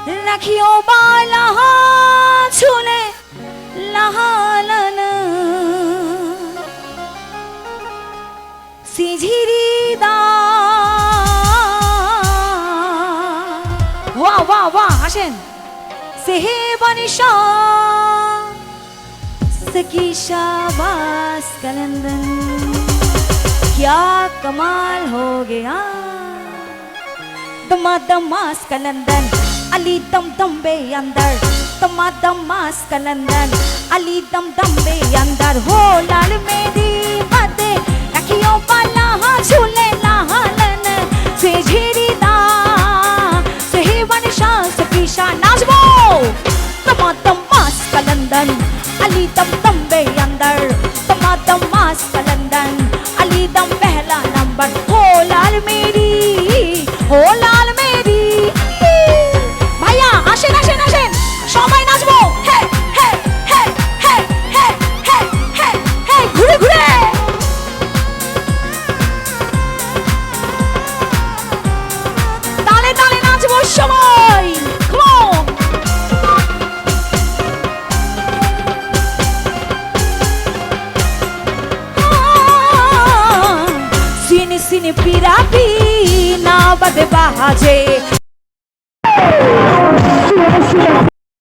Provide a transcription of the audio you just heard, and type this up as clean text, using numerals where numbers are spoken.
रखियो बाला छूले लहालन सिझिरीदा वाह वाह वाह हासेन सेहे बनिशा सकी शाबाश कलंदन क्या कमाल हो गया दमादमास कलंदन अली दम दम बे अंदर दमादमास कलंदन अली दम दम बे अंदर हो लाल मेरी बातें रखियो पाला झूले लालन से झीरीदा सही वनशा सकीशा नाचबो दमादमास कलंदन अली दम दम बे अंदर दमादमास कलंदन अली दम पहला नंबर हो लाल मेरी ভাইয়া আসেন আসেন আসেন সবাই নাচবো হে হে হে হে হে হে হে হে ঘুরে ঘুরে তালে তালে নাচবো সবাই সিনে সিনে পিরাপি না বাদে বাজে